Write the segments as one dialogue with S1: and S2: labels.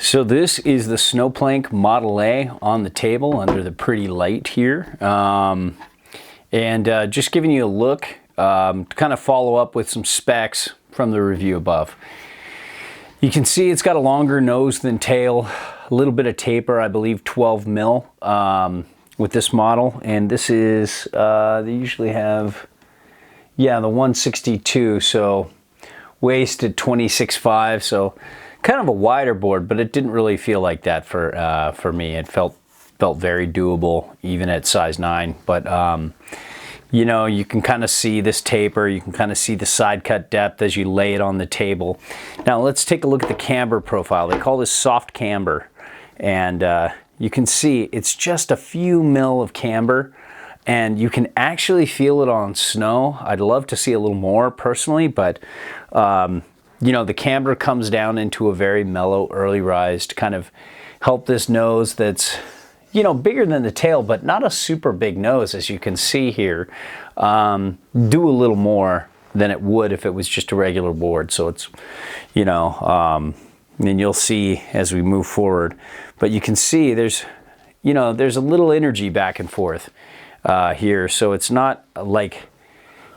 S1: So this is the Snowplank Model A on the table under the pretty light here. Just giving you a look to kind of follow up with some specs from the review above. You can see it's got a longer nose than tail, a little bit of taper, I believe 12 mil with this model. And this is, they usually have, yeah, the 162, so waist at 26.5, so kind of a wider board, but it didn't really feel like that for me. It felt very doable even at size 9. But you know, you can kind of see this taper, you can kind of see the side cut depth as you lay it on the table. Now let's take a look at the camber profile. They call this soft camber, and you can see it's just a few mil of camber, and you can actually feel it on snow. I'd love to see a little more personally, but you know, the camber comes down into a very mellow early rise to kind of help this nose that's, you know, bigger than the tail, but not a super big nose, as you can see here, do a little more than it would if it was just a regular board. So it's, you know, and you'll see as we move forward, but you can see there's, you know, there's a little energy back and forth here. So it's not like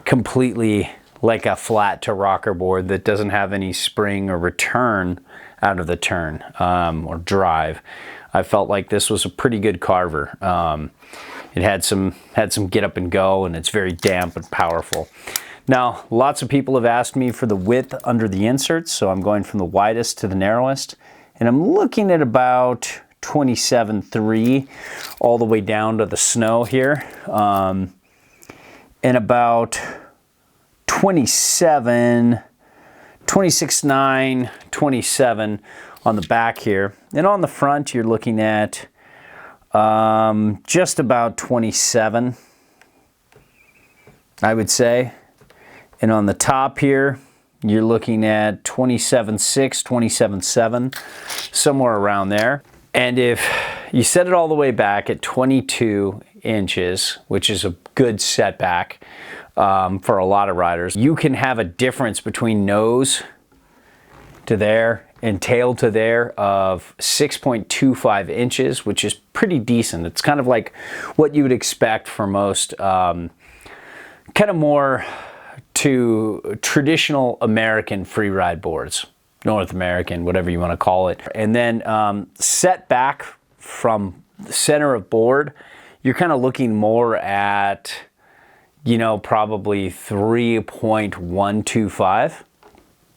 S1: completely like a flat to rocker board that doesn't have any spring or return out of the turn or drive. I felt like this was a pretty good carver. It had some get up and go, and it's very damp and powerful. Now, lots of people have asked me for the width under the inserts, so I'm going from the widest to the narrowest, and I'm looking at about 27.3 all the way down to the snow here, and about 26.9, 27 on the back here. And on the front, you're looking at just about 27, I would say. And on the top here, you're looking at 27.6, 27.7, somewhere around there. And if you set it all the way back at 22 inches, which is a good setback, for a lot of riders, you can have a difference between nose to there and tail to there of 6.25 inches, which is pretty decent. It's kind of like what you would expect for most kind of more to traditional American free ride boards, North American, whatever you want to call it. And then set back from the center of board, you're kind of looking more at, you know, probably 3.125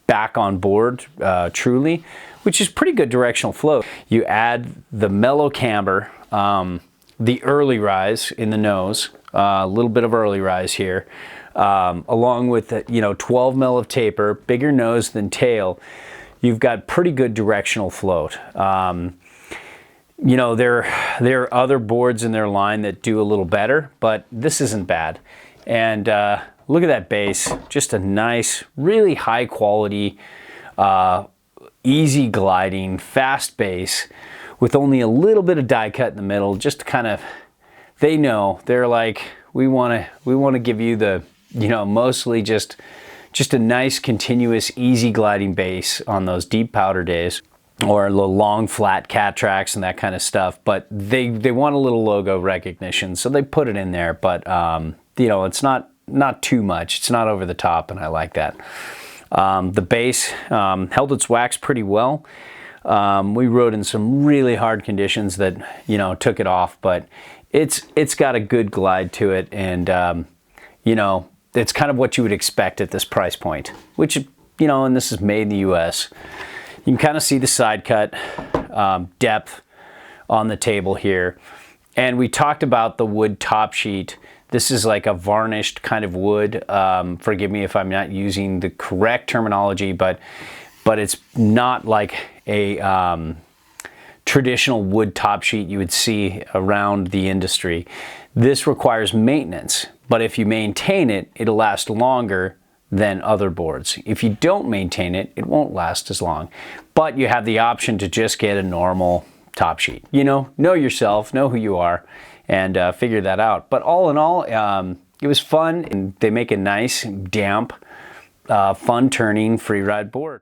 S1: back on board, truly, which is pretty good directional flow. You add the mellow camber, the early rise in the nose, a little bit of early rise here, along with the, you know, 12 mil of taper, bigger nose than tail. You've got pretty good directional float. You know, there are other boards in their line that do a little better, but this isn't bad. And look at that base, just a nice, really high quality, easy gliding, fast base with only a little bit of die cut in the middle, just to kind of, they know, they're like, we want to give you the, you know, mostly just a nice, continuous, easy gliding base on those deep powder days, or the long flat cat tracks and that kind of stuff. But they want a little logo recognition, so they put it in there. But you know, it's not too much. It's not over the top, and I like that. The base held its wax pretty well. We rode in some really hard conditions that, you know, took it off, but it's got a good glide to it, and you know, it's kind of what you would expect at this price point, which, you know, and this is made in the US. You can kind of see the side cut depth on the table here. And we talked about the wood top sheet. This is like a varnished kind of wood. Forgive me if I'm not using the correct terminology, but it's not like a traditional wood top sheet you would see around the industry. This requires maintenance, but if you maintain it, it'll last longer than other boards. If you don't maintain it, it won't last as long. But you have the option to just get a normal top sheet. You know yourself, know who you are, and figure that out. But all in all, it was fun, and they make a nice, damp, fun turning free ride board.